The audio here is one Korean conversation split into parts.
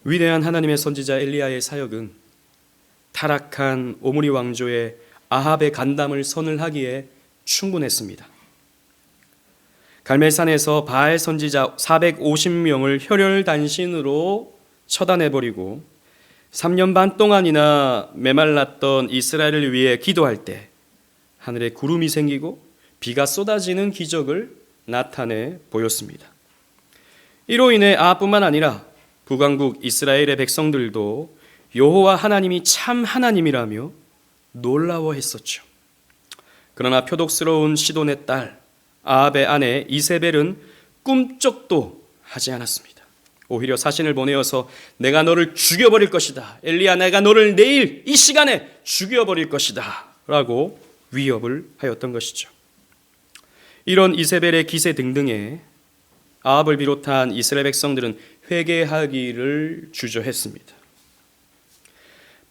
위대한 하나님의 선지자 엘리야의 사역은 타락한 오므리 왕조의 아합의 간담을 서늘하기에 충분했습니다. 갈멜산에서 바알 선지자 450명을 혈혈단신으로 처단해버리고 3년 반 동안이나 메말랐던 이스라엘을 위해 기도할 때 하늘에 구름이 생기고 비가 쏟아지는 기적을 나타내 보였습니다. 이로 인해 아합뿐만 아니라 북왕국 이스라엘의 백성들도 여호와 하나님이 참 하나님이라며 놀라워했었죠. 그러나 표독스러운 시돈의 딸 아합의 아내 이세벨은 꿈쩍도 하지 않았습니다. 오히려 사신을 보내어서 내가 너를 죽여버릴 것이다. 엘리야, 내가 너를 내일 이 시간에 죽여버릴 것이다 라고 위협을 하였던 것이죠. 이런 이세벨의 기세 등등에 아합을 비롯한 이스라엘 백성들은 회개하기를 주저했습니다.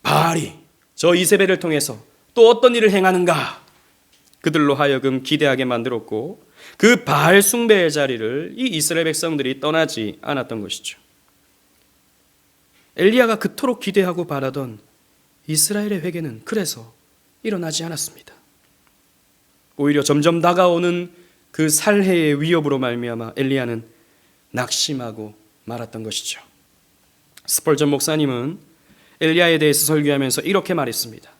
바알이 저 이세벨을 통해서 또 어떤 일을 행하는가 그들로 하여금 기대하게 만들었고 그 바알 숭배의 자리를 이 이스라엘 백성들이 떠나지 않았던 것이죠. 엘리야가 그토록 기대하고 바라던 이스라엘의 회개는 그래서 일어나지 않았습니다. 오히려 점점 다가오는 그 살해의 위협으로 말미암아 엘리야는 낙심하고 말았던 것이죠. 스펄전 목사님은 엘리야에 대해서 설교하면서 이렇게 말했습니다.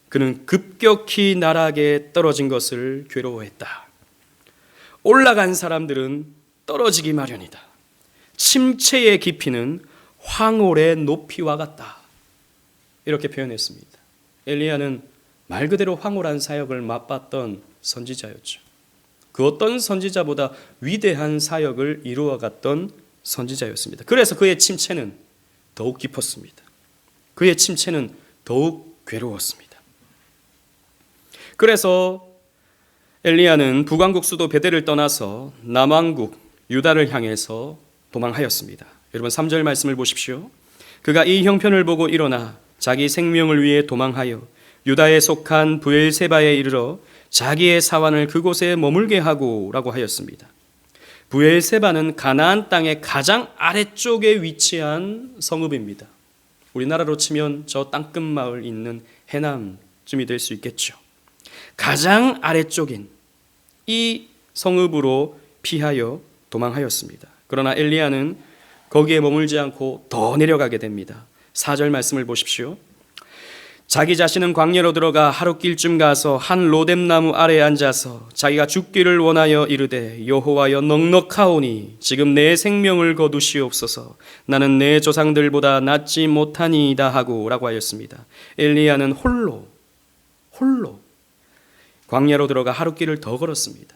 그는 급격히 나락에 떨어진 것을 괴로워했다. 올라간 사람들은 떨어지기 마련이다. 침체의 깊이는 황홀의 높이와 같다. 이렇게 표현했습니다. 엘리야는 말 그대로 황홀한 사역을 맛봤던 선지자였죠. 그 어떤 선지자보다 위대한 사역을 이루어갔던 선지자였습니다. 그래서 그의 침체는 더욱 깊었습니다. 그의 침체는 더욱 괴로웠습니다. 그래서 엘리야는 북왕국 수도 베델을 떠나서 남왕국 유다를 향해서 도망하였습니다. 여러분 3절 말씀을 보십시오. 그가 이 형편을 보고 일어나 자기 생명을 위해 도망하여 유다에 속한 브엘세바에 이르러 자기의 사환을 그곳에 머물게 하고 라고 하였습니다. 브엘세바는 가나안 땅의 가장 아래쪽에 위치한 성읍입니다. 우리나라로 치면 저 땅끝 마을 있는 해남쯤이 될 수 있겠죠. 가장 아래쪽인 이 성읍으로 피하여 도망하였습니다. 그러나 엘리야는 거기에 머물지 않고 더 내려가게 됩니다. 4절 말씀을 보십시오. 자기 자신은 광야로 들어가 하룻길쯤 가서 한 로뎀나무 아래에 앉아서 자기가 죽기를 원하여 이르되 여호와여 넉넉하오니 지금 내 생명을 거두시옵소서. 나는 내 조상들보다 낫지 못하니이다 하고 라고 하였습니다. 엘리야는 홀로 광야로 들어가 하룻길을 더 걸었습니다.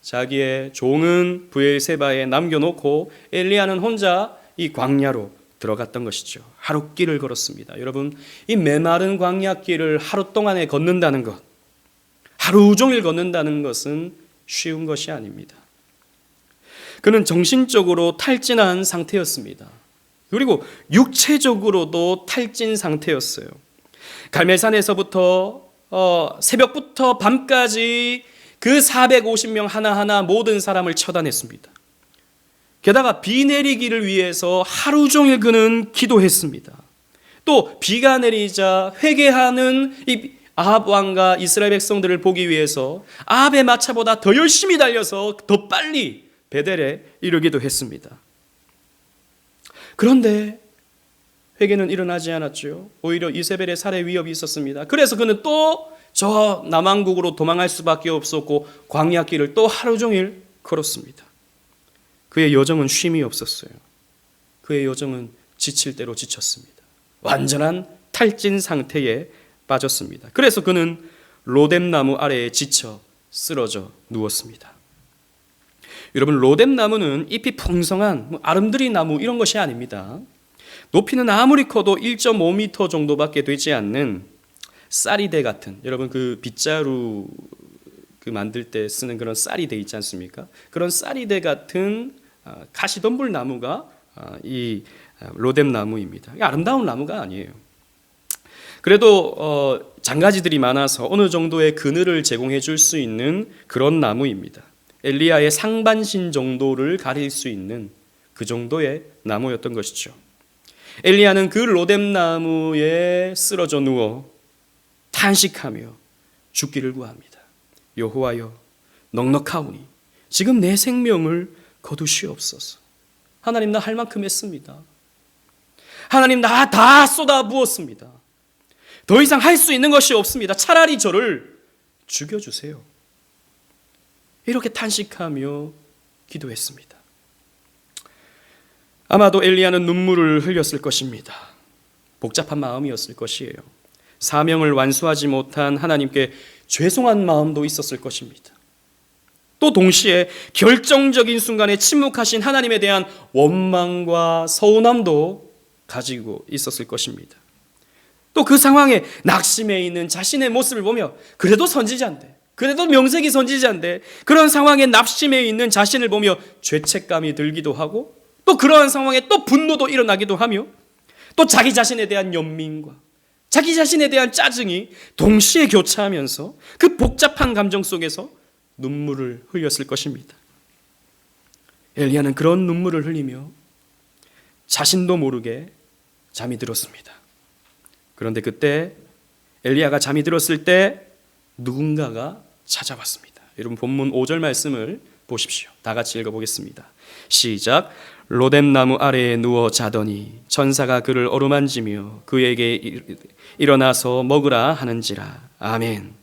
자기의 종은 브엘세바에 남겨놓고 엘리야는 혼자 이 광야로 들어갔던 것이죠. 하룻길을 걸었습니다. 여러분, 이 메마른 광야길을 하루 동안에 걷는다는 것, 하루 종일 걷는다는 것은 쉬운 것이 아닙니다. 그는 정신적으로 탈진한 상태였습니다. 그리고 육체적으로도 탈진 상태였어요. 갈멜산에서부터 새벽부터 밤까지 그 450명 하나하나 모든 사람을 처단했습니다. 게다가 비 내리기를 위해서 하루 종일 그는 기도했습니다. 또 비가 내리자 회개하는 이 아합 왕과 이스라엘 백성들을 보기 위해서 아합의 마차보다 더 열심히 달려서 더 빨리 베델에 이르기도 했습니다. 그런데 회개는 일어나지 않았죠. 오히려 이세벨의 살해 위협이 있었습니다. 그래서 그는 또 저 남왕국으로 도망할 수밖에 없었고 광야길을 또 하루 종일 걸었습니다. 그의 여정은 쉼이 없었어요. 그의 여정은 지칠 대로 지쳤습니다. 완전한 탈진 상태에 빠졌습니다. 그래서 그는 로뎀나무 아래에 지쳐 쓰러져 누웠습니다. 여러분, 로뎀나무는 잎이 풍성한 아름드리 나무 이런 것이 아닙니다. 높이는 아무리 커도 1.5m 정도밖에 되지 않는 쌀이대 같은, 여러분 그 빗자루 그 만들 때 쓰는 그런 쌀이대 있지 않습니까? 그런 쌀이대 같은 가시덤불 나무가 이 로뎀나무입니다. 아름다운 나무가 아니에요. 그래도 장가지들이 많아서 어느 정도의 그늘을 제공해 줄 수 있는 그런 나무입니다. 엘리야의 상반신 정도를 가릴 수 있는 그 정도의 나무였던 것이죠. 엘리야는 그 로뎀나무에 쓰러져 누워 탄식하며 죽기를 구합니다. 여호와여, 넉넉하오니 지금 내 생명을 거두시옵소서. 하나님, 나 할 만큼 했습니다. 하나님, 나 다 쏟아 부었습니다. 더 이상 할 수 있는 것이 없습니다. 차라리 저를 죽여주세요. 이렇게 탄식하며 기도했습니다. 아마도 엘리야는 눈물을 흘렸을 것입니다. 복잡한 마음이었을 것이에요. 사명을 완수하지 못한 하나님께 죄송한 마음도 있었을 것입니다. 또 동시에 결정적인 순간에 침묵하신 하나님에 대한 원망과 서운함도 가지고 있었을 것입니다. 또 그 상황에 낙심해 있는 자신의 모습을 보며 그래도 선지자인데, 그래도 명색이 선지자인데, 그런 상황에 낙심해 있는 자신을 보며 죄책감이 들기도 하고, 또 그러한 상황에 또 분노도 일어나기도 하며, 또 자기 자신에 대한 연민과 자기 자신에 대한 짜증이 동시에 교차하면서 그 복잡한 감정 속에서 눈물을 흘렸을 것입니다. 엘리야는 그런 눈물을 흘리며 자신도 모르게 잠이 들었습니다. 그런데 그때 엘리야가 잠이 들었을 때 누군가가 찾아왔습니다. 여러분, 본문 5절 말씀을 보십시오. 다 같이 읽어보겠습니다. 시작. 로뎀나무 아래에 누워 자더니 천사가 그를 어루만지며 그에게 일어나서 먹으라 하는지라. 아멘.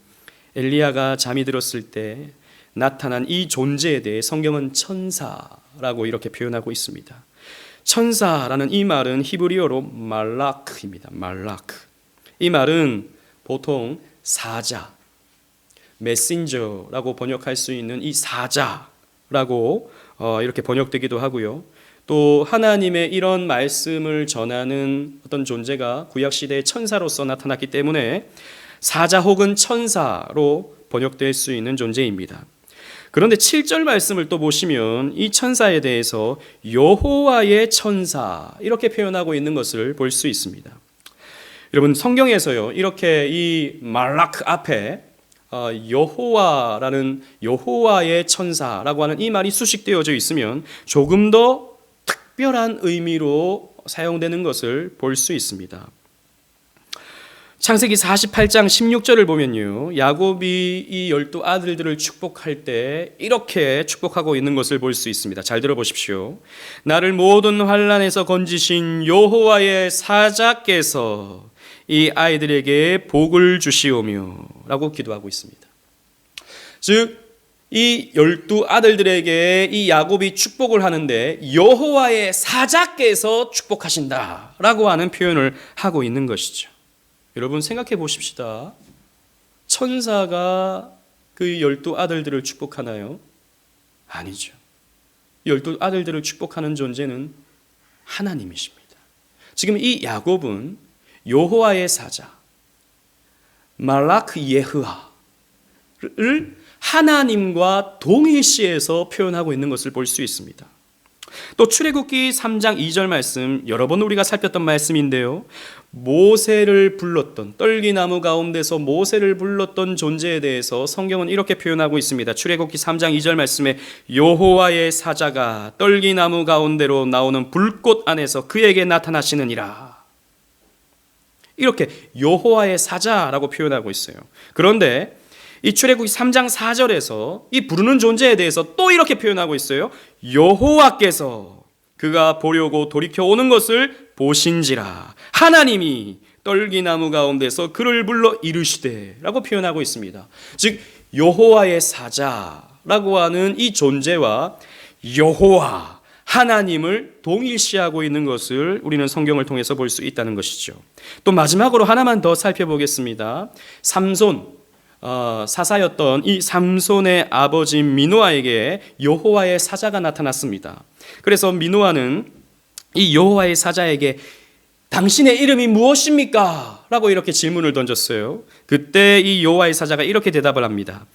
엘리야가 잠이 들었을 때 나타난 이 존재에 대해 성경은 천사라고 이렇게 표현하고 있습니다. 천사라는 이 말은 히브리어로 말라크입니다. 말라크. 이 말은 보통 사자, 메신저라고 번역할 수 있는 이 사자라고 이렇게 번역되기도 하고요. 또 하나님의 이런 말씀을 전하는 어떤 존재가 구약시대의 천사로서 나타났기 때문에 사자 혹은 천사로 번역될 수 있는 존재입니다. 그런데 7절 말씀을 또 보시면 이 천사에 대해서 여호와의 천사 이렇게 표현하고 있는 것을 볼 수 있습니다. 여러분, 성경에서요, 이렇게 이 말라크 앞에 여호와라는 여호와의 천사라고 하는 이 말이 수식되어져 있으면 조금 더 특별한 의미로 사용되는 것을 볼 수 있습니다. 창세기 48장 16절을 보면요, 야곱이 이 12 아들들을 축복할 때 이렇게 축복하고 있는 것을 볼 수 있습니다. 잘 들어보십시오. 나를 모든 환난에서 건지신 여호와의 사자께서 이 아이들에게 복을 주시오며 라고 기도하고 있습니다. 즉, 이 12 아들들에게 이 야곱이 축복을 하는데 여호와의 사자께서 축복하신다 라고 하는 표현을 하고 있는 것이죠. 여러분, 생각해 보십시다. 천사가 그 12 아들들을 축복하나요? 아니죠. 12 아들들을 축복하는 존재는 하나님이십니다. 지금 이 야곱은 여호와의 사자 말라크 예흐아를 하나님과 동일시해서 표현하고 있는 것을 볼 수 있습니다. 또 출애굽기 3장 2절 말씀, 여러 번 우리가 살폈던 말씀인데요, 모세를 불렀던, 떨기나무 가운데서 모세를 불렀던 존재에 대해서 성경은 이렇게 표현하고 있습니다. 출애굽기 3장 2절 말씀에 여호와의 사자가 떨기나무 가운데로 나오는 불꽃 안에서 그에게 나타나시느니라, 이렇게 여호와의 사자라고 표현하고 있어요. 그런데 이 출애굽기 3장 4절에서 이 부르는 존재에 대해서 또 이렇게 표현하고 있어요. 여호와께서 그가 보려고 돌이켜 오는 것을 보신지라, 하나님이 떨기나무 가운데서 그를 불러 이르시되 라고 표현하고 있습니다. 즉, 여호와의 사자라고 하는 이 존재와 여호와 하나님을 동일시하고 있는 것을 우리는 성경을 통해서 볼 수 있다는 것이죠. 또 마지막으로 하나만 더 살펴보겠습니다. 삼손, 사사였던 이 삼손의 아버지 미노아에게 여호와의 사자가 나타났습니다. 그래서 미노아는 이 여호와의 사자에게 당신의 이름이 무엇입니까? 라고 이렇게 질문을 던졌어요. 그때 이 여호와의 사자가 이렇게 대답을 합니다.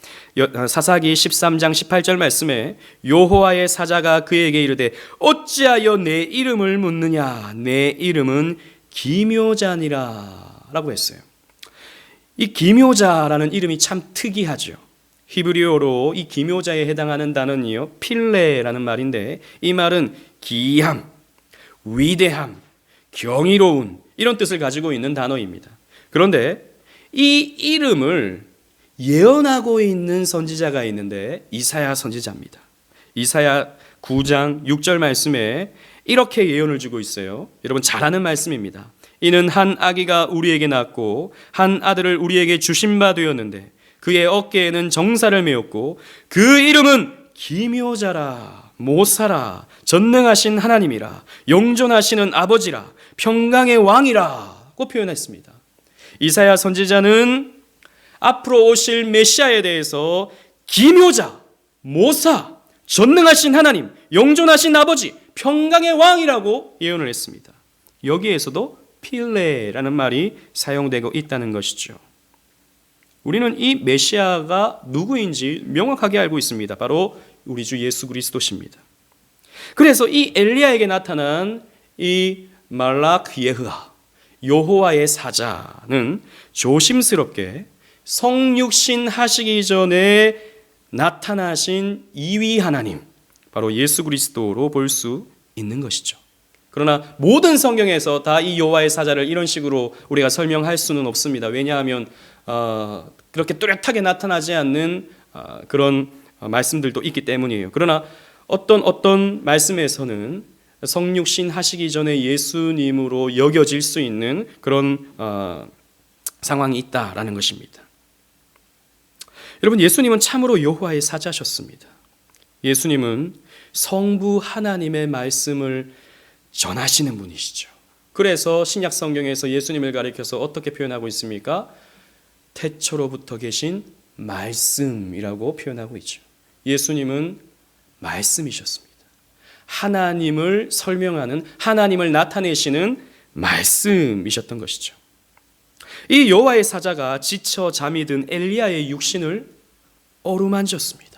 사사기 13장 18절 말씀에 여호와의 사자가 그에게 이르되 어찌하여 내 이름을 묻느냐? 내 이름은 기묘자니라 라고 했어요. 이 기묘자라는 이름이 참 특이하죠. 히브리어로 이 기묘자에 해당하는 단어는요, 필레라는 말인데 이 말은 기이함, 위대함, 경이로운 이런 뜻을 가지고 있는 단어입니다. 그런데 이 이름을 예언하고 있는 선지자가 있는데 이사야 선지자입니다. 이사야 9장 6절 말씀에 이렇게 예언을 주고 있어요. 여러분 잘 아는 말씀입니다. 이는 한 아기가 우리에게 낳고 한 아들을 우리에게 주신 바 되었는데 그의 어깨에는 정사를 메었고 그 이름은 기묘자라 모사라 전능하신 하나님이라 영존하시는 아버지라 평강의 왕이라고 표현했습니다. 이사야 선지자는 앞으로 오실 메시아에 대해서 기묘자, 모사, 전능하신 하나님, 영존하신 아버지, 평강의 왕이라고 예언을 했습니다. 여기에서도 필레라는 말이 사용되고 있다는 것이죠. 우리는 이 메시아가 누구인지 명확하게 알고 있습니다. 바로 우리 주 예수 그리스도십니다. 그래서 이 엘리야에게 나타난 이 말락 예흐아, 여호와의 사자는 조심스럽게 성육신 하시기 전에 나타나신 이위 하나님, 바로 예수 그리스도로 볼 수 있는 것이죠. 그러나 모든 성경에서 다 이 여호와의 사자를 이런 식으로 우리가 설명할 수는 없습니다. 왜냐하면 그렇게 뚜렷하게 나타나지 않는 그런 말씀들도 있기 때문이에요. 그러나 어떤 말씀에서는 성육신 하시기 전에 예수님으로 여겨질 수 있는 그런 상황이 있다라는 것입니다. 여러분, 예수님은 참으로 여호와의 사자셨습니다. 예수님은 성부 하나님의 말씀을 전하시는 분이시죠. 그래서 신약 성경에서 예수님을 가리켜서 어떻게 표현하고 있습니까? 태초로부터 계신 말씀이라고 표현하고 있죠. 예수님은 말씀이셨습니다. 하나님을 설명하는, 하나님을 나타내시는 말씀이셨던 것이죠. 이 여호와의 사자가 지쳐 잠이 든 엘리야의 육신을 어루만졌습니다.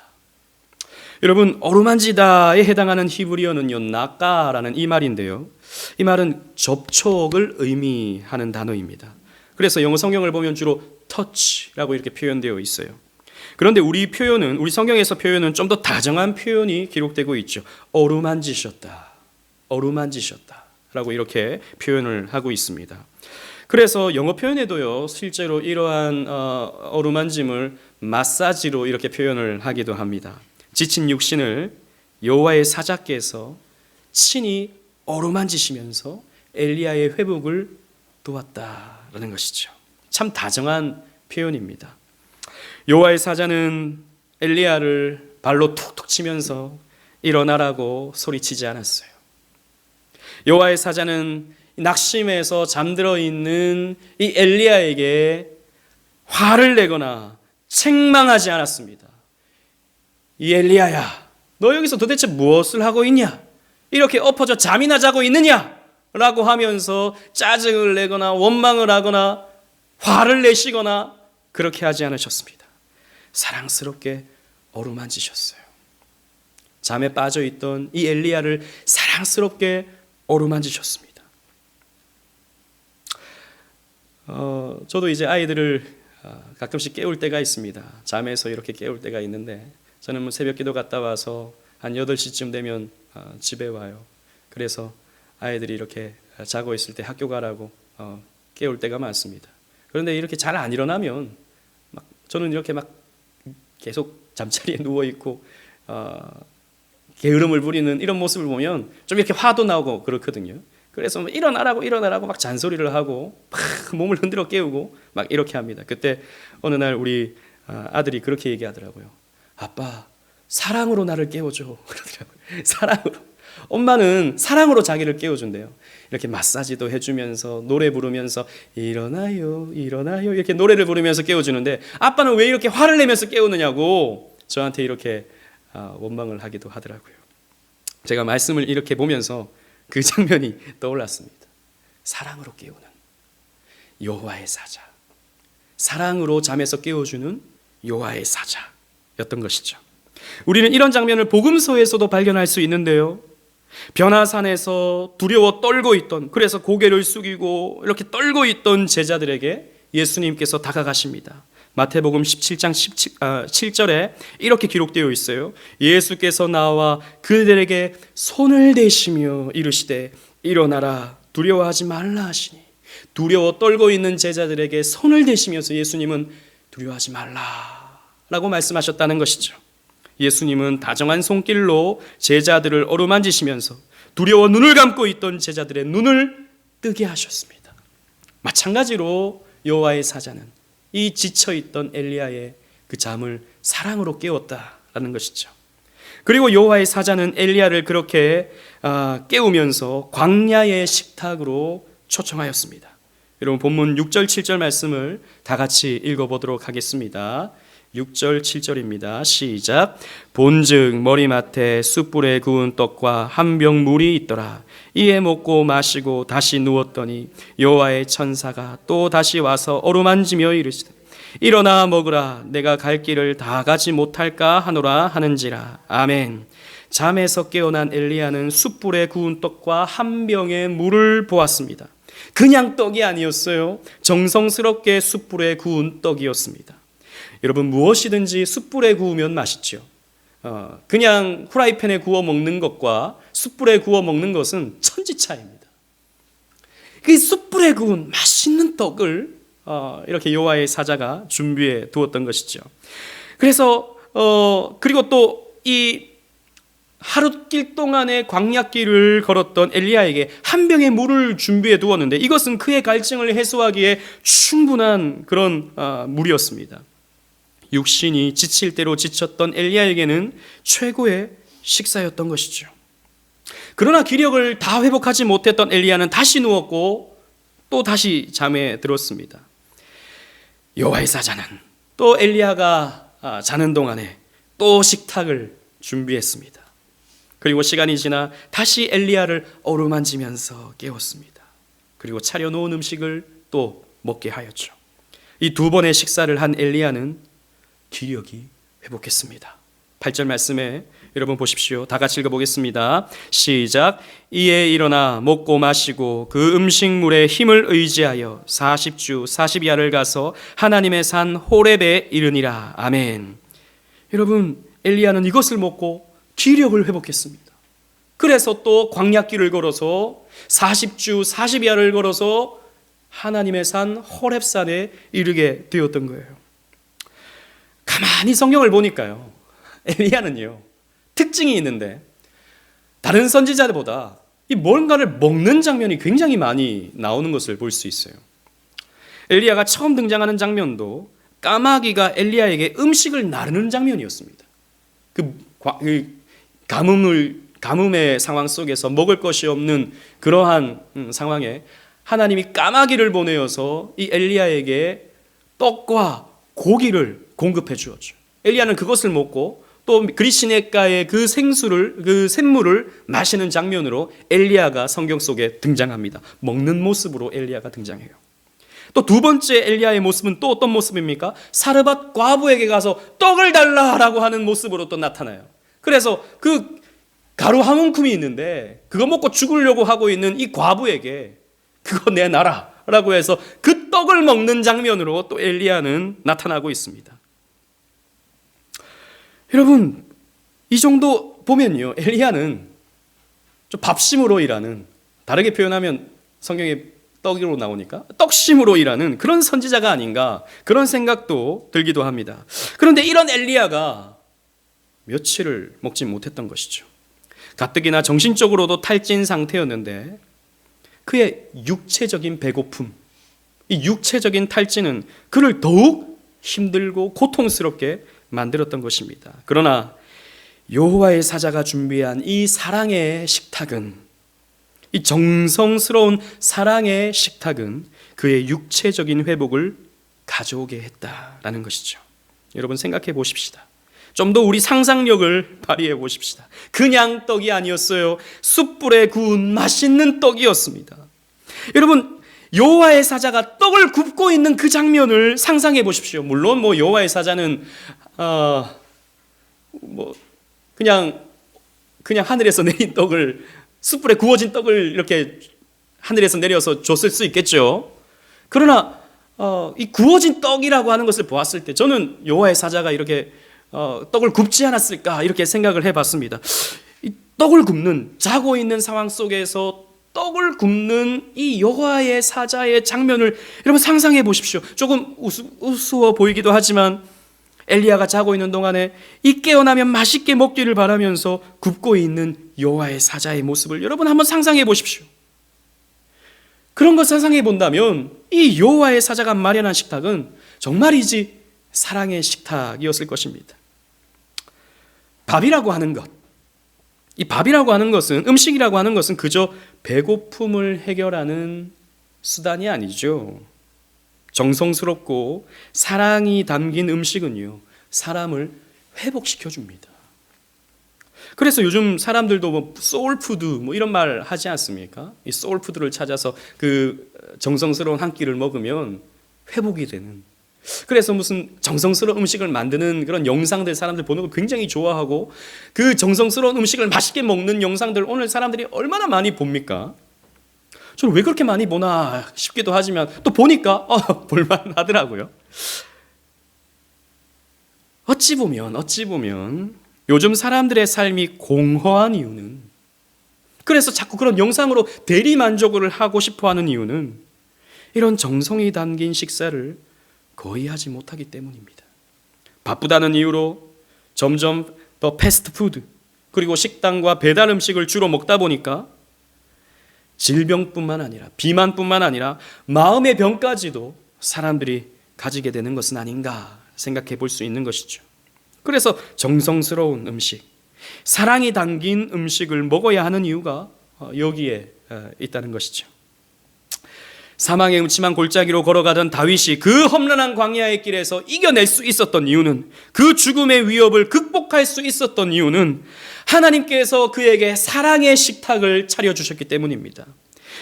여러분, 어루만지다에 해당하는 히브리어는요, 나까라는 이 말인데요, 이 말은 접촉을 의미하는 단어입니다. 그래서 영어 성경을 보면 주로 touch라고 이렇게 표현되어 있어요. 그런데 우리 성경에서 표현은 좀 더 다정한 표현이 기록되고 있죠. 어루만지셨다, 어루만지셨다라고 이렇게 표현을 하고 있습니다. 그래서 영어 표현에도요, 실제로 이러한 어루만짐을 마사지로 이렇게 표현을 하기도 합니다. 지친 육신을 여호와의 사자께서 친히 어루만지시면서 엘리야의 회복을 도왔다라는 것이죠. 참 다정한 표현입니다. 여호와의 사자는 엘리야를 발로 툭툭 치면서 일어나라고 소리치지 않았어요. 여호와의 사자는 낙심해서 잠들어 있는 이 엘리야에게 화를 내거나 책망하지 않았습니다. 이 엘리야야, 너 여기서 도대체 무엇을 하고 있냐? 이렇게 엎어져 잠이나 자고 있느냐? 라고 하면서 짜증을 내거나 원망을 하거나 화를 내시거나 그렇게 하지 않으셨습니다. 사랑스럽게 어루만지셨어요. 잠에 빠져있던 이 엘리야를 사랑스럽게 어루만지셨습니다. 저도 이제 아이들을 가끔씩 깨울 때가 있습니다. 잠에서 이렇게 깨울 때가 있는데, 저는 새벽 기도 갔다 와서 한 8시쯤 되면 집에 와요. 그래서 아이들이 이렇게 자고 있을 때 학교 가라고 깨울 때가 많습니다. 그런데 이렇게 잘 안 일어나면 저는 이렇게 계속 잠자리에 누워 있고 게으름을 부리는 이런 모습을 보면 좀 이렇게 화도 나고 그렇거든요. 그래서 일어나라고 막 잔소리를 하고 막 몸을 흔들어 깨우고 막 이렇게 합니다. 그때 어느 날 우리 아들이 그렇게 얘기하더라고요. 아빠, 사랑으로 나를 깨워줘. 그러더라고요. 사랑으로. 엄마는 사랑으로 자기를 깨워준대요. 이렇게 마사지도 해주면서 노래 부르면서 일어나요, 일어나요 이렇게 노래를 부르면서 깨워주는데, 아빠는 왜 이렇게 화를 내면서 깨우느냐고 저한테 이렇게 원망을 하기도 하더라고요. 제가 말씀을 이렇게 보면서 그 장면이 떠올랐습니다. 사랑으로 깨우는 여호와의 사자, 사랑으로 잠에서 깨워주는 여호와의 사자였던 것이죠. 우리는 이런 장면을 복음서에서도 발견할 수 있는데요, 변화산에서 두려워 떨고 있던, 그래서 고개를 숙이고 이렇게 떨고 있던 제자들에게 예수님께서 다가가십니다. 마태복음 17장 7절에 이렇게 기록되어 있어요. 예수께서 나와 그들에게 손을 대시며 이르시되 일어나라, 두려워하지 말라 하시니 두려워 떨고 있는 제자들에게 손을 대시면서 예수님은 두려워하지 말라라고 말씀하셨다는 것이죠. 예수님은 다정한 손길로 제자들을 어루만지시면서 두려워 눈을 감고 있던 제자들의 눈을 뜨게 하셨습니다. 마찬가지로 여호와의 사자는 이 지쳐있던 엘리야의 그 잠을 사랑으로 깨웠다라는 것이죠. 그리고 여호와의 사자는 엘리야를 그렇게 깨우면서 광야의 식탁으로 초청하였습니다. 여러분 본문 6절 7절 말씀을 다 같이 읽어보도록 하겠습니다. 6절 7절입니다. 시작. 본즉 머리맡에 숯불에 구운 떡과 한 병 물이 있더라. 이에 먹고 마시고 다시 누웠더니 여호와의 천사가 또 다시 와서 어루만지며 이르시되 일어나 먹으라. 내가 갈 길을 다 가지 못할까 하노라 하는지라. 아멘. 잠에서 깨어난 엘리야는 숯불에 구운 떡과 한 병의 물을 보았습니다. 그냥 떡이 아니었어요. 정성스럽게 숯불에 구운 떡이었습니다. 여러분 무엇이든지 숯불에 구우면 맛있죠. 그냥 후라이팬에 구워 먹는 것과 숯불에 구워 먹는 것은 천지차이입니다. 그 숯불에 구운 맛있는 떡을 이렇게 여호와의 사자가 준비해 두었던 것이죠. 그래서 그리고 또 이 하룻길 동안의 광야길을 걸었던 엘리야에게 한 병의 물을 준비해 두었는데 이것은 그의 갈증을 해소하기에 충분한 그런 물이었습니다. 육신이 지칠 대로 지쳤던 엘리야에게는 최고의 식사였던 것이죠. 그러나 기력을 다 회복하지 못했던 엘리야는 다시 누웠고 또 다시 잠에 들었습니다. 여호와의 사자는 또 엘리야가 자는 동안에 또 식탁을 준비했습니다. 그리고 시간이 지나 다시 엘리야를 어루만지면서 깨웠습니다. 그리고 차려놓은 음식을 또 먹게 하였죠. 이 두 번의 식사를 한 엘리야는 기력이 회복했습니다. 8절 말씀에 여러분 보십시오. 다 같이 읽어보겠습니다. 시작. 이에 일어나 먹고 마시고 그 음식물에 힘을 의지하여 40주 40야를 가서 하나님의 산 호렙에 이르니라. 아멘. 여러분 엘리야는 이것을 먹고 기력을 회복했습니다. 그래서 또 광야길을 걸어서 40주 40야를 걸어서 하나님의 산 호렙산에 이르게 되었던 거예요. 가만히 성경을 보니까요, 엘리야는요 특징이 있는데 다른 선지자들보다 이 뭔가를 먹는 장면이 굉장히 많이 나오는 것을 볼 수 있어요. 엘리야가 처음 등장하는 장면도 까마귀가 엘리야에게 음식을 나르는 장면이었습니다. 가뭄의 상황 속에서 먹을 것이 없는 그러한 상황에 하나님이 까마귀를 보내어서 이 엘리야에게 떡과 고기를 공급해 주었죠. 엘리야는 그것을 먹고 또 그리시네가의 그 샘물을 마시는 장면으로 엘리야가 성경 속에 등장합니다. 먹는 모습으로 엘리야가 등장해요. 또 두 번째 엘리야의 모습은 또 어떤 모습입니까? 사르밧 과부에게 가서 떡을 달라라고 하는 모습으로 또 나타나요. 그래서 그 가루 한 움큼이 있는데 그거 먹고 죽으려고 하고 있는 이 과부에게 그거 내놔라 라고 해서 그 떡을 먹는 장면으로 또 엘리야는 나타나고 있습니다. 여러분 이 정도 보면요 엘리야는 좀 밥심으로 일하는, 다르게 표현하면 성경에 떡으로 나오니까 떡심으로 일하는 그런 선지자가 아닌가 그런 생각도 들기도 합니다. 그런데 이런 엘리야가 며칠을 먹지 못했던 것이죠. 가뜩이나 정신적으로도 탈진 상태였는데 그의 육체적인 배고픔, 이 육체적인 탈진은 그를 더욱 힘들고 고통스럽게 만들었던 것입니다. 그러나 여호와의 사자가 준비한 이 사랑의 식탁은, 이 정성스러운 사랑의 식탁은 그의 육체적인 회복을 가져오게 했다라는 것이죠. 여러분 생각해 보십시다. 좀 더 우리 상상력을 발휘해 보십시다. 그냥 떡이 아니었어요. 숯불에 구운 맛있는 떡이었습니다. 여러분 여호와의 사자가 떡을 굽고 있는 그 장면을 상상해 보십시오. 물론 여호와의 사자는 그냥 하늘에서 내린 떡을, 숯불에 구워진 떡을 이렇게 하늘에서 내려서 줬을 수 있겠죠. 그러나 이 구워진 떡이라고 하는 것을 보았을 때 저는 여호와의 사자가 이렇게 떡을 굽지 않았을까 이렇게 생각을 해봤습니다. 이 떡을 굽는, 자고 있는 상황 속에서 떡을 굽는 이 여호와의 사자의 장면을 여러분 상상해 보십시오. 조금 우스워 보이기도 하지만 엘리야가 자고 있는 동안에 이 깨어나면 맛있게 먹기를 바라면서 굽고 있는 여호와의 사자의 모습을 여러분 한번 상상해 보십시오. 그런 걸 상상해 본다면 이 여호와의 사자가 마련한 식탁은 정말이지 사랑의 식탁이었을 것입니다. 밥이라고 하는 것, 이 밥이라고 하는 것은, 음식이라고 하는 것은 그저 배고픔을 해결하는 수단이 아니죠. 정성스럽고 사랑이 담긴 음식은요, 사람을 회복시켜 줍니다. 그래서 요즘 사람들도 뭐 소울푸드 뭐 이런 말 하지 않습니까? 이 소울푸드를 찾아서 그 정성스러운 한 끼를 먹으면 회복이 되는. 그래서 무슨 정성스러운 음식을 만드는 그런 영상들 사람들 보는 걸 굉장히 좋아하고, 그 정성스러운 음식을 맛있게 먹는 영상들 오늘 사람들이 얼마나 많이 봅니까? 저는 왜 그렇게 많이 보나 싶기도 하지만 또 보니까 볼만하더라고요. 어찌 보면 요즘 사람들의 삶이 공허한 이유는, 그래서 자꾸 그런 영상으로 대리만족을 하고 싶어하는 이유는 이런 정성이 담긴 식사를 거의 하지 못하기 때문입니다. 바쁘다는 이유로 점점 더 패스트푸드 그리고 식당과 배달 음식을 주로 먹다 보니까 질병뿐만 아니라 비만뿐만 아니라 마음의 병까지도 사람들이 가지게 되는 것은 아닌가 생각해 볼 수 있는 것이죠. 그래서 정성스러운 음식, 사랑이 담긴 음식을 먹어야 하는 이유가 여기에 있다는 것이죠. 사망의 음침한 골짜기로 걸어가던 다윗이 그 험난한 광야의 길에서 이겨낼 수 있었던 이유는, 그 죽음의 위협을 극복할 수 있었던 이유는 하나님께서 그에게 사랑의 식탁을 차려주셨기 때문입니다.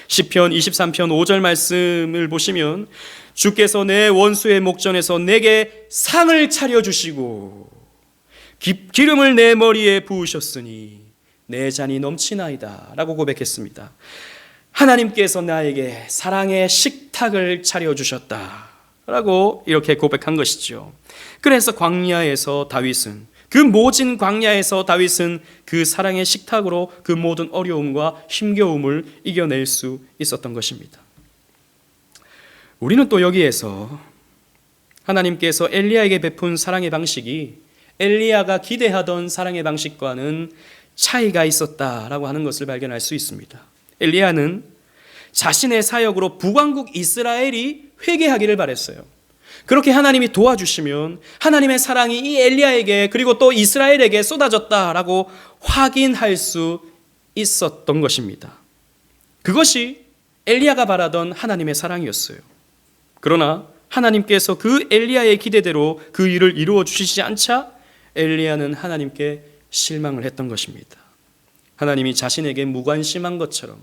시편 23편 5절 말씀을 보시면, 주께서 내 원수의 목전에서 내게 상을 차려주시고 기름을 내 머리에 부으셨으니 내 잔이 넘치나이다 라고 고백했습니다. 하나님께서 나에게 사랑의 식탁을 차려주셨다 라고 이렇게 고백한 것이죠. 그래서 광야에서 다윗은, 그 모진 광야에서 다윗은 그 사랑의 식탁으로 그 모든 어려움과 힘겨움을 이겨낼 수 있었던 것입니다. 우리는 또 여기에서 하나님께서 엘리야에게 베푼 사랑의 방식이 엘리야가 기대하던 사랑의 방식과는 차이가 있었다라고 하는 것을 발견할 수 있습니다. 엘리야는 자신의 사역으로 북왕국 이스라엘이 회개하기를 바랬어요. 그렇게 하나님이 도와주시면 하나님의 사랑이 이 엘리야에게 그리고 또 이스라엘에게 쏟아졌다라고 확인할 수 있었던 것입니다. 그것이 엘리야가 바라던 하나님의 사랑이었어요. 그러나 하나님께서 그 엘리야의 기대대로 그 일을 이루어 주시지 않자 엘리야는 하나님께 실망을 했던 것입니다. 하나님이 자신에게 무관심한 것처럼,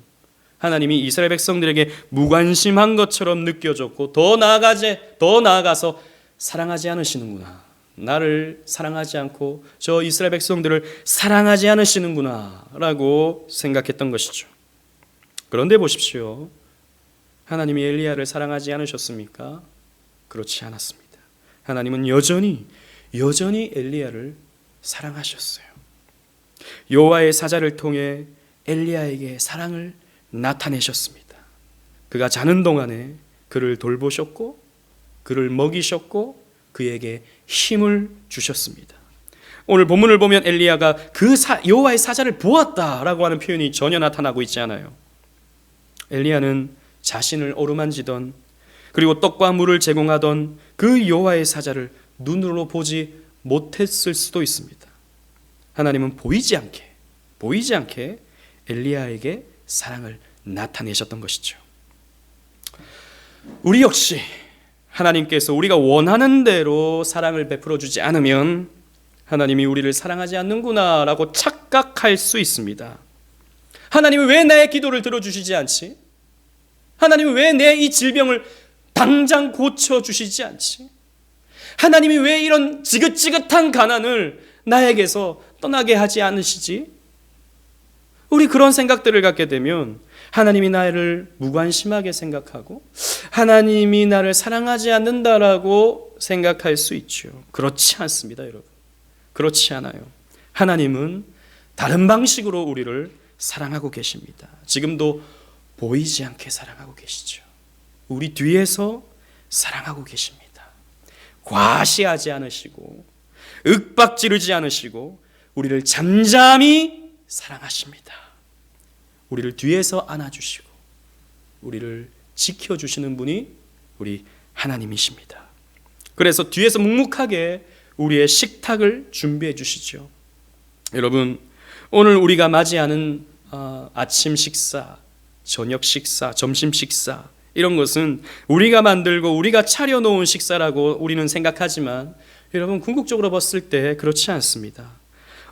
하나님이 이스라엘 백성들에게 무관심한 것처럼 느껴졌고, 더 나아가서 사랑하지 않으시는구나, 나를 사랑하지 않고 저 이스라엘 백성들을 사랑하지 않으시는구나 라고 생각했던 것이죠. 그런데 보십시오, 하나님이 엘리야를 사랑하지 않으셨습니까? 그렇지 않았습니다. 하나님은 여전히 엘리야를 사랑하셨어요. 여호와의 사자를 통해 엘리야에게 사랑을 나타내셨습니다. 그가 자는 동안에 그를 돌보셨고 그를 먹이셨고 그에게 힘을 주셨습니다. 오늘 본문을 보면 엘리야가 그 여호와의 사자를 보았다라고 하는 표현이 전혀 나타나고 있지 않아요. 엘리야는 자신을 어루만지던, 그리고 떡과 물을 제공하던 그 여호와의 사자를 눈으로 보지 못했을 수도 있습니다. 하나님은 보이지 않게 엘리야에게 사랑을 나타내셨던 것이죠. 우리 역시 하나님께서 우리가 원하는 대로 사랑을 베풀어 주지 않으면 하나님이 우리를 사랑하지 않는구나 라고 착각할 수 있습니다. 하나님은 왜 나의 기도를 들어주시지 않지? 하나님은 왜 내 이 질병을 당장 고쳐주시지 않지? 하나님이 왜 이런 지긋지긋한 가난을 나에게서 떠나게 하지 않으시지? 우리 그런 생각들을 갖게 되면 하나님이 나를 무관심하게 생각하고 하나님이 나를 사랑하지 않는다라고 생각할 수 있죠. 그렇지 않습니다, 여러분. 그렇지 않아요. 하나님은 다른 방식으로 우리를 사랑하고 계십니다. 지금도 보이지 않게 사랑하고 계시죠. 우리 뒤에서 사랑하고 계십니다. 과시하지 않으시고 윽박지르지 않으시고 우리를 잠잠히 사랑하십니다. 우리를 뒤에서 안아주시고 우리를 지켜주시는 분이 우리 하나님이십니다. 그래서 뒤에서 묵묵하게 우리의 식탁을 준비해 주시죠. 여러분, 오늘 우리가 맞이하는 아침 식사, 저녁 식사, 점심 식사, 이런 것은 우리가 만들고 우리가 차려놓은 식사라고 우리는 생각하지만 여러분, 궁극적으로 봤을 때 그렇지 않습니다.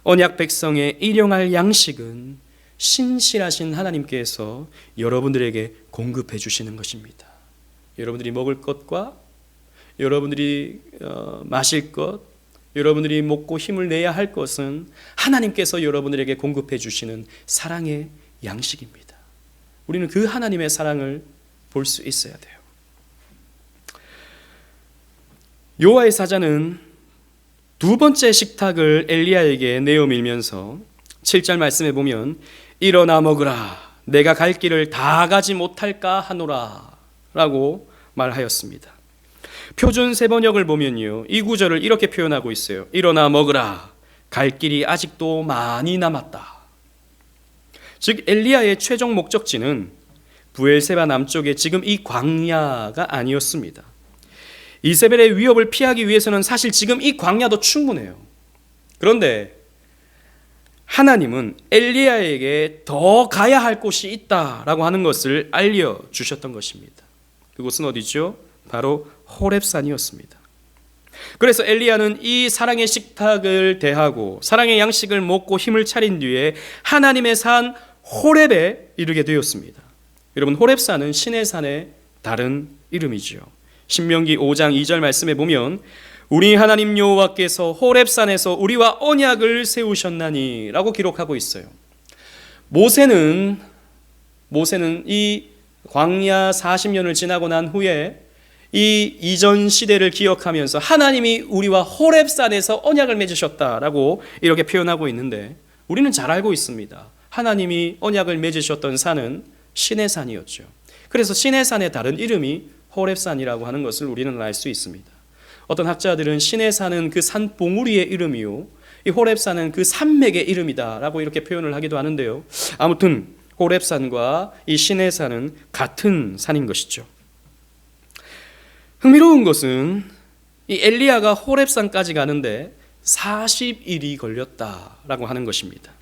언약 백성의 일용할 양식은 신실하신 하나님께서 여러분들에게 공급해 주시는 것입니다. 여러분들이 먹을 것과 여러분들이 마실 것, 여러분들이 먹고 힘을 내야 할 것은 하나님께서 여러분들에게 공급해 주시는 사랑의 양식입니다. 우리는 그 하나님의 사랑을 볼 수 있어야 돼요. 여호와의 사자는 두 번째 식탁을 엘리야에게 내어밀면서 7절 말씀에 보면 일어나 먹으라, 내가 갈 길을 다 가지 못할까 하노라 라고 말하였습니다. 표준 세번역을 보면요, 이 구절을 이렇게 표현하고 있어요. 일어나 먹으라, 갈 길이 아직도 많이 남았다. 즉 엘리야의 최종 목적지는 부엘세바 남쪽의 지금 이 광야가 아니었습니다. 이세벨의 위협을 피하기 위해서는 사실 지금 이 광야도 충분해요. 그런데 하나님은 엘리야에게 더 가야 할 곳이 있다라고 하는 것을 알려주셨던 것입니다. 그곳은 어디죠? 바로 호렙산이었습니다. 그래서 엘리야는 이 사랑의 식탁을 대하고 사랑의 양식을 먹고 힘을 차린 뒤에 하나님의 산 호렙에 이르게 되었습니다. 여러분, 호렙산은 신의 산의 다른 이름이지요. 신명기 5장 2절 말씀에 보면 우리 하나님 여호와께서 호렙산에서 우리와 언약을 세우셨나니 라고 기록하고 있어요. 모세는 이 광야 40년을 지나고 난 후에 이 이전 시대를 기억하면서 하나님이 우리와 호렙산에서 언약을 맺으셨다라고 이렇게 표현하고 있는데, 우리는 잘 알고 있습니다. 하나님이 언약을 맺으셨던 산은 신의 산이었죠. 그래서 신의 산의 다른 이름이 호렙산이라고 하는 것을 우리는 알 수 있습니다. 어떤 학자들은 신의 산은 그 산 봉우리의 이름이요, 이 호렙산은 그 산맥의 이름이다라고 이렇게 표현을 하기도 하는데요. 아무튼 호렙산과 이 신의 산은 같은 산인 것이죠. 흥미로운 것은 이 엘리야가 호렙산까지 가는데 40일이 걸렸다라고 하는 것입니다.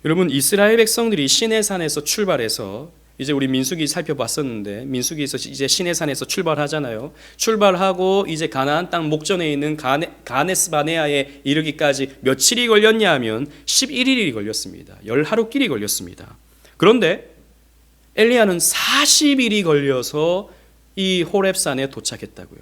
여러분, 이스라엘 백성들이 시내산에서 출발해서 이제 우리 민수기 살펴봤었는데, 민수기에서 이제 시내산에서 출발하잖아요. 출발하고 이제 가나안 땅 목전에 있는 가네스 바네아에 이르기까지 며칠이 걸렸냐 하면 11일이 걸렸습니다. 10하루길이 걸렸습니다. 그런데 엘리야는 40일이 걸려서 이 호렙산에 도착했다고요.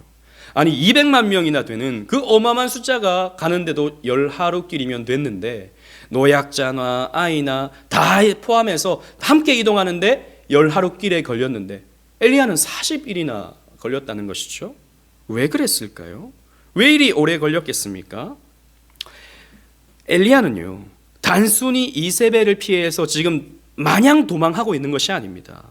아니 200만 명이나 되는 그 어마어마한 숫자가 가는데도 10하루길이면 됐는데, 노약자나 아이나 다 포함해서 함께 이동하는데 10하루길에 걸렸는데 엘리야는 40일이나 걸렸다는 것이죠. 왜 그랬을까요? 왜 이리 오래 걸렸겠습니까? 엘리야는요, 단순히 이세벨을 피해서 지금 마냥 도망하고 있는 것이 아닙니다.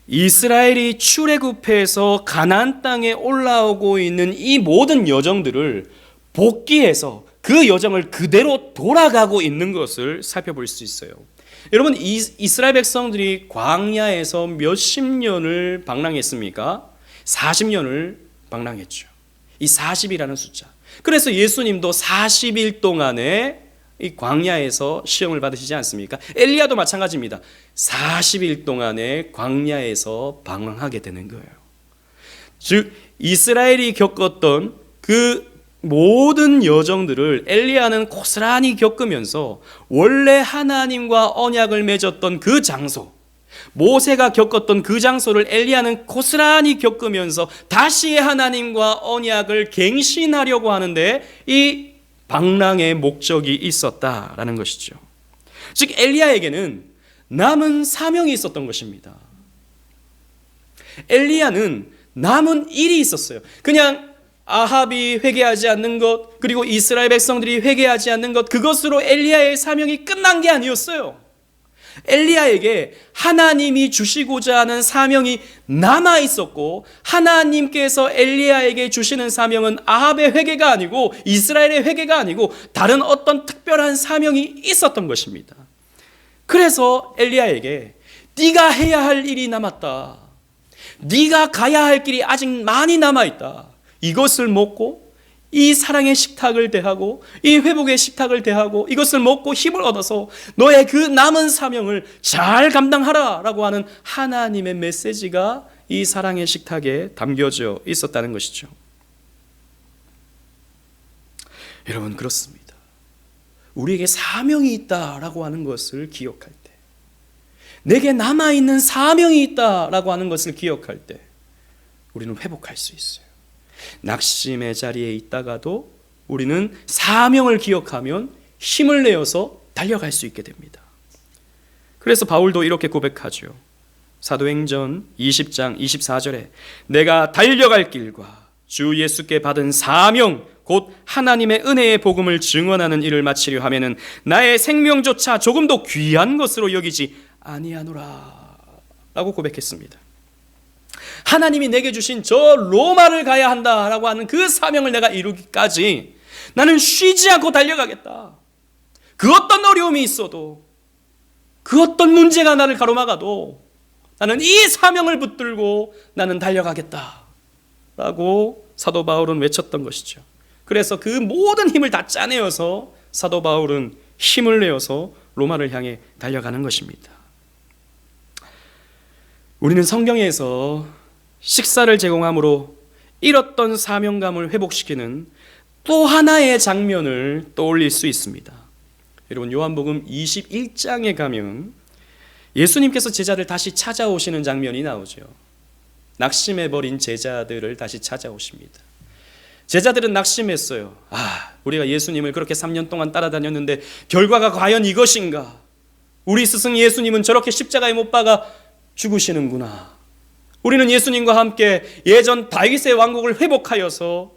이스라엘이 출애굽해서 가나안 땅에 올라오고 있는 이 모든 여정들을 복귀해서 그 여정을 그대로 돌아가고 있는 것을 살펴볼 수 있어요. 여러분, 이스라엘 백성들이 광야에서 몇십 년을 방랑했습니까? 40년을 방랑했죠. 이 40이라는 숫자. 그래서 예수님도 40일 동안에 이 광야에서 시험을 받으시지 않습니까? 엘리야도 마찬가지입니다. 40일 동안에 광야에서 방황하게 되는 거예요. 즉 이스라엘이 겪었던 그 모든 여정들을 엘리야는 고스란히 겪으면서 원래 하나님과 언약을 맺었던 그 장소, 모세가 겪었던 그 장소를 엘리야는 고스란히 겪으면서 다시 하나님과 언약을 갱신하려고 하는데 이 방랑의 목적이 있었다라는 것이죠. 즉 엘리야에게는 남은 사명이 있었던 것입니다. 엘리야는 남은 일이 있었어요. 그냥 아합이 회개하지 않는 것, 그리고 이스라엘 백성들이 회개하지 않는 것, 그것으로 엘리야의 사명이 끝난 게 아니었어요. 엘리야에게 하나님이 주시고자 하는 사명이 남아 있었고, 하나님께서 엘리야에게 주시는 사명은 아합의 회개가 아니고 이스라엘의 회개가 아니고 다른 어떤 특별한 사명이 있었던 것입니다. 그래서 엘리야에게 네가 해야 할 일이 남았다. 네가 가야 할 길이 아직 많이 남아있다. 이것을 먹고 이 사랑의 식탁을 대하고 이 회복의 식탁을 대하고 이것을 먹고 힘을 얻어서 너의 그 남은 사명을 잘 감당하라 라고 하는 하나님의 메시지가 이 사랑의 식탁에 담겨져 있었다는 것이죠. 여러분, 그렇습니다. 우리에게 사명이 있다라고 하는 것을 기억할 때, 내게 남아있는 사명이 있다라고 하는 것을 기억할 때 우리는 회복할 수 있어요. 낙심의 자리에 있다가도 우리는 사명을 기억하면 힘을 내어서 달려갈 수 있게 됩니다. 그래서 바울도 이렇게 고백하죠. 사도행전 20장 24절에 내가 달려갈 길과 주 예수께 받은 사명 곧 하나님의 은혜의 복음을 증언하는 일을 마치려 하면은 나의 생명조차 조금도 귀한 것으로 여기지 아니하노라 라고 고백했습니다. 하나님이 내게 주신 저 로마를 가야 한다라고 하는 그 사명을 내가 이루기까지 나는 쉬지 않고 달려가겠다. 그 어떤 어려움이 있어도, 그 어떤 문제가 나를 가로막아도 나는 이 사명을 붙들고 나는 달려가겠다 라고 사도 바울은 외쳤던 것이죠. 그래서 그 모든 힘을 다 짜내어서 사도 바울은 힘을 내어서 로마를 향해 달려가는 것입니다. 우리는 성경에서 식사를 제공함으로 잃었던 사명감을 회복시키는 또 하나의 장면을 떠올릴 수 있습니다. 여러분, 요한복음 21장에 가면 예수님께서 제자들 다시 찾아오시는 장면이 나오죠. 낙심해버린 제자들을 다시 찾아오십니다. 제자들은 낙심했어요. 우리가 예수님을 그렇게 3년 동안 따라다녔는데 결과가 과연 이것인가? 우리 스승 예수님은 저렇게 십자가에 못 박아 죽으시는구나. 우리는 예수님과 함께 예전 다윗의 왕국을 회복하여서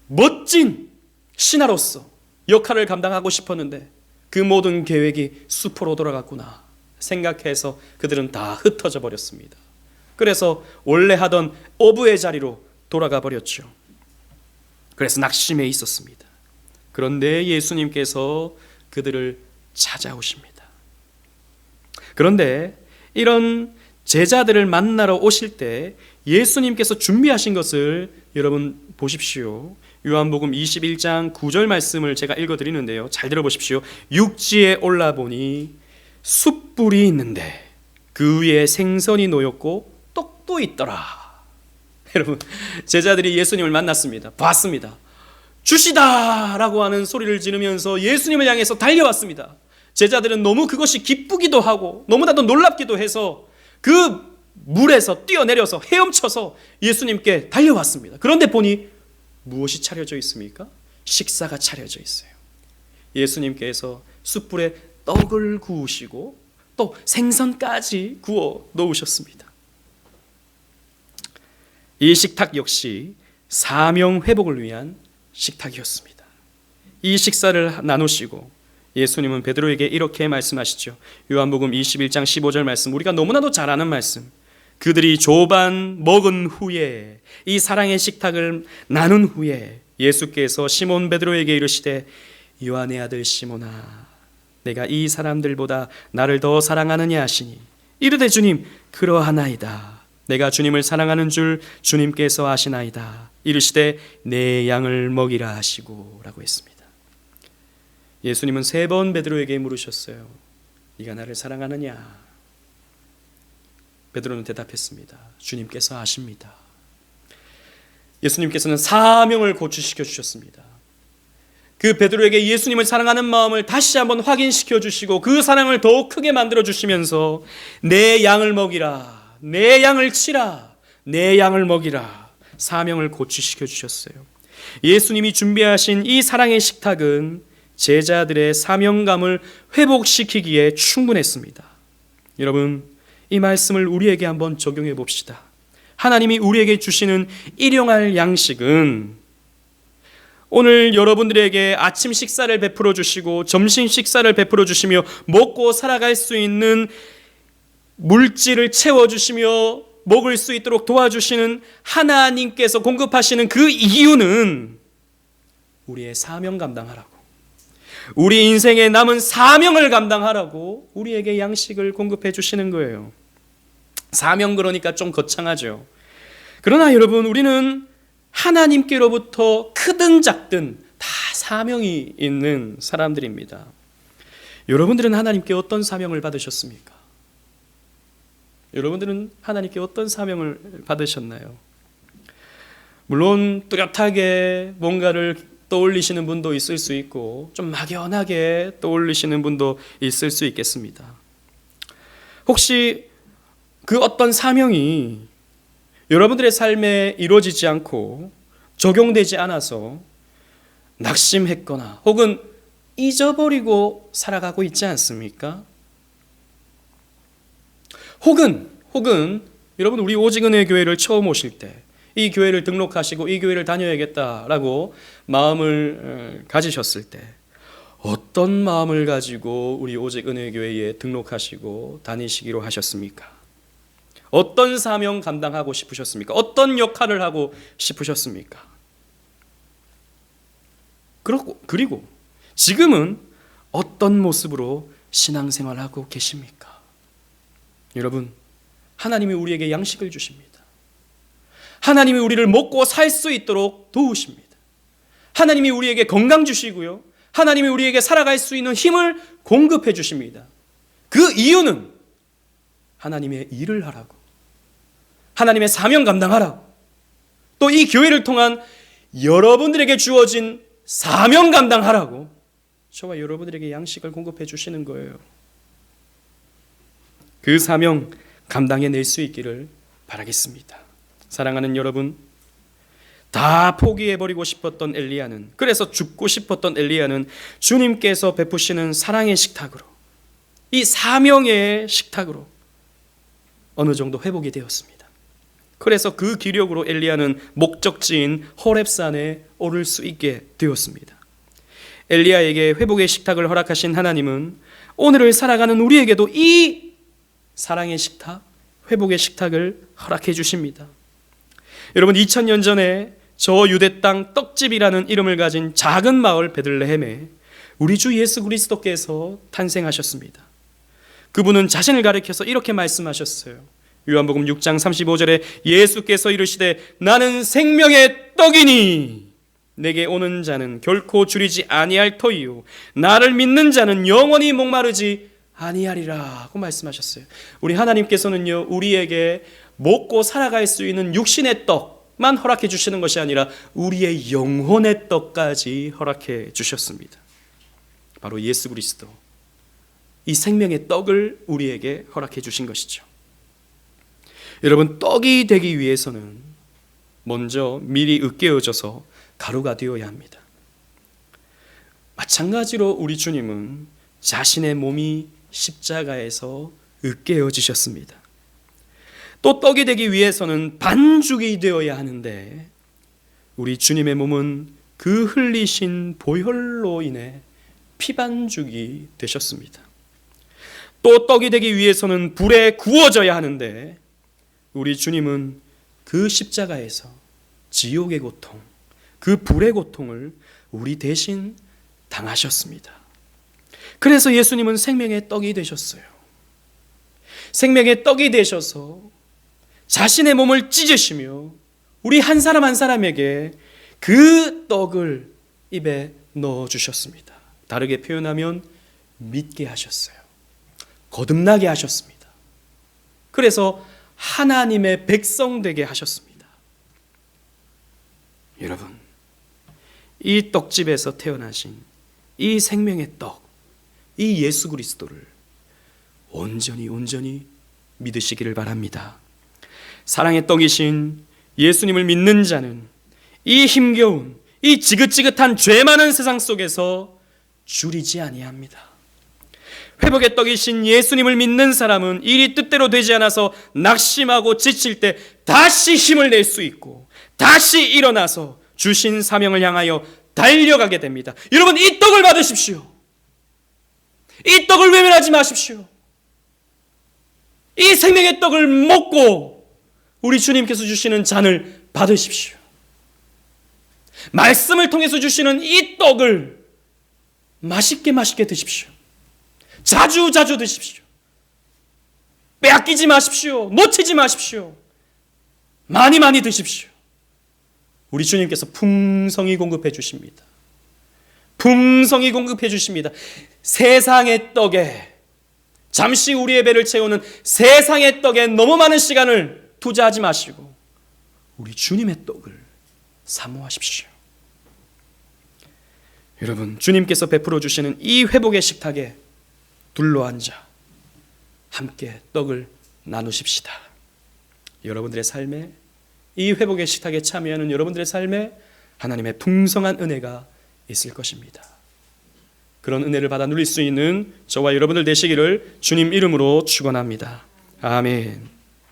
멋진 신하로서 역할을 감당하고 싶었는데 그 모든 계획이 수포로 돌아갔구나 생각해서 그들은 다 흩어져 버렸습니다. 그래서 원래 하던 어부의 자리로 돌아가 버렸죠. 그래서 낙심해 있었습니다. 그런데 예수님께서 그들을 찾아오십니다. 그런데 이런 제자들을 만나러 오실 때 예수님께서 준비하신 것을 여러분 보십시오. 요한복음 21장 9절 말씀을 제가 읽어드리는데요. 잘 들어보십시오. 육지에 올라보니 숯불이 있는데 그 위에 생선이 놓였고 떡도 있더라. 여러분, 제자들이 예수님을 만났습니다. 봤습니다. 주시다라고 하는 소리를 지르면서 예수님을 향해서 달려왔습니다. 제자들은 너무 그것이 기쁘기도 하고 너무나도 놀랍기도 해서 그 물에서 뛰어내려서 헤엄쳐서 예수님께 달려왔습니다. 그런데 보니 무엇이 차려져 있습니까? 식사가 차려져 있어요. 예수님께서 숯불에 떡을 구우시고 또 생선까지 구워 놓으셨습니다. 이 식탁 역시 사명 회복을 위한 식탁이었습니다. 이 식사를 나누시고 예수님은 베드로에게 이렇게 말씀하시죠. 요한복음 21장 15절 말씀, 우리가 너무나도 잘 아는 말씀. 그들이 조반 먹은 후에, 이 사랑의 식탁을 나눈 후에 예수께서 시몬 베드로에게 이르시되 요한의 아들 시몬아, 내가 이 사람들보다 나를 더 사랑하느냐 하시니 이르되 주님 그러하나이다. 내가 주님을 사랑하는 줄 주님께서 아시나이다. 이르시되 내 양을 먹이라 하시고 라고 했습니다. 예수님은 3번 베드로에게 물으셨어요. 네가 나를 사랑하느냐? 베드로는 대답했습니다. 주님께서 아십니다. 예수님께서는 사명을 고취시켜 주셨습니다. 그 베드로에게 예수님을 사랑하는 마음을 다시 한번 확인시켜 주시고 그 사랑을 더욱 크게 만들어 주시면서 내 양을 먹이라, 내 양을 치라, 내 양을 먹이라 사명을 고취시켜 주셨어요. 예수님이 준비하신 이 사랑의 식탁은 제자들의 사명감을 회복시키기에 충분했습니다. 여러분, 이 말씀을 우리에게 한번 적용해 봅시다. 하나님이 우리에게 주시는 일용할 양식은 오늘 여러분들에게 아침 식사를 베풀어 주시고 점심 식사를 베풀어 주시며 먹고 살아갈 수 있는 물질을 채워주시며 먹을 수 있도록 도와주시는 하나님께서 공급하시는 그 이유는 우리의 사명 감당하라고, 우리 인생에 남은 사명을 감당하라고 우리에게 양식을 공급해 주시는 거예요. 사명 그러니까 좀 거창하죠. 그러나 여러분, 우리는 하나님께로부터 크든 작든 다 사명이 있는 사람들입니다. 여러분들은 하나님께 어떤 사명을 받으셨습니까? 여러분들은 하나님께 어떤 사명을 받으셨나요? 물론 뚜렷하게 뭔가를 떠올리시는 분도 있을 수 있고 좀 막연하게 떠올리시는 분도 있을 수 있겠습니다. 혹시 그 어떤 사명이 여러분들의 삶에 이루어지지 않고 적용되지 않아서 낙심했거나 혹은 잊어버리고 살아가고 있지 않습니까? 혹은 여러분, 우리 오직은혜 교회를 처음 오실 때 이 교회를 등록하시고 이 교회를 다녀야겠다라고 마음을 가지셨을 때 어떤 마음을 가지고 우리 오직은혜 교회에 등록하시고 다니시기로 하셨습니까? 어떤 사명 감당하고 싶으셨습니까? 어떤 역할을 하고 싶으셨습니까? 그리고 지금은 어떤 모습으로 신앙생활하고 계십니까? 여러분, 하나님이 우리에게 양식을 주십니다. 하나님이 우리를 먹고 살 수 있도록 도우십니다. 하나님이 우리에게 건강 주시고요, 하나님이 우리에게 살아갈 수 있는 힘을 공급해 주십니다. 그 이유는 하나님의 일을 하라고, 하나님의 사명 감당하라고, 또 이 교회를 통한 여러분들에게 주어진 사명 감당하라고 저와 여러분들에게 양식을 공급해 주시는 거예요. 그 사명 감당해낼 수 있기를 바라겠습니다. 사랑하는 여러분, 다 포기해버리고 싶었던 엘리야는, 그래서 죽고 싶었던 엘리야는 주님께서 베푸시는 사랑의 식탁으로, 이 사명의 식탁으로 어느 정도 회복이 되었습니다. 그래서 그 기력으로 엘리야는 목적지인 호렙산에 오를 수 있게 되었습니다. 엘리야에게 회복의 식탁을 허락하신 하나님은 오늘을 살아가는 우리에게도 이 사랑의 식탁, 회복의 식탁을 허락해 주십니다. 여러분, 2000년 전에 저 유대 땅 떡집이라는 이름을 가진 작은 마을 베들레헴에 우리 주 예수 그리스도께서 탄생하셨습니다. 그분은 자신을 가리켜서 이렇게 말씀하셨어요. 요한복음 6장 35절에 예수께서 이르시되 나는 생명의 떡이니 내게 오는 자는 결코 줄이지 아니할 터이요 나를 믿는 자는 영원히 목마르지 아니하리라고 말씀하셨어요. 우리 하나님께서는요, 우리에게 먹고 살아갈 수 있는 육신의 떡만 허락해 주시는 것이 아니라 우리의 영혼의 떡까지 허락해 주셨습니다. 바로 예수 그리스도, 이 생명의 떡을 우리에게 허락해 주신 것이죠. 여러분, 떡이 되기 위해서는 먼저 미리 으깨어져서 가루가 되어야 합니다. 마찬가지로 우리 주님은 자신의 몸이 십자가에서 으깨어지셨습니다. 또 떡이 되기 위해서는 반죽이 되어야 하는데 우리 주님의 몸은 그 흘리신 보혈로 인해 피반죽이 되셨습니다. 또 떡이 되기 위해서는 불에 구워져야 하는데 우리 주님은 그 십자가에서 지옥의 고통, 그 불의 고통을 우리 대신 당하셨습니다. 그래서 예수님은 생명의 떡이 되셨어요. 생명의 떡이 되셔서 자신의 몸을 찢으시며 우리 한 사람 한 사람에게 그 떡을 입에 넣어주셨습니다. 다르게 표현하면 믿게 하셨어요. 거듭나게 하셨습니다. 그래서 하나님의 백성 되게 하셨습니다. 여러분, 이 떡집에서 태어나신 이 생명의 떡, 이 예수 그리스도를 온전히 믿으시기를 바랍니다. 사랑의 떡이신 예수님을 믿는 자는 이 힘겨운, 이 지긋지긋한 죄 많은 세상 속에서 줄이지 아니합니다. 회복의 떡이신 예수님을 믿는 사람은 일이 뜻대로 되지 않아서 낙심하고 지칠 때 다시 힘을 낼 수 있고 다시 일어나서 주신 사명을 향하여 달려가게 됩니다. 여러분, 이 떡을 받으십시오. 이 떡을 외면하지 마십시오. 이 생명의 떡을 먹고 우리 주님께서 주시는 잔을 받으십시오. 말씀을 통해서 주시는 이 떡을 맛있게 드십시오. 자주 드십시오. 빼앗기지 마십시오. 놓치지 마십시오. 많이 드십시오. 우리 주님께서 풍성히 공급해 주십니다. 풍성히 공급해 주십니다. 세상의 떡에, 잠시 우리의 배를 채우는 세상의 떡에 너무 많은 시간을 투자하지 마시고 우리 주님의 떡을 사모하십시오. 여러분, 주님께서 베풀어 주시는 이 회복의 식탁에 둘러앉아 함께 떡을 나누십시다. 여러분들의 삶에, 이 회복의 식탁에 참여하는 여러분들의 삶에 하나님의 풍성한 은혜가 있을 것입니다. 그런 은혜를 받아 누릴 수 있는 저와 여러분들 되시기를 주님 이름으로 축원합니다. 아멘.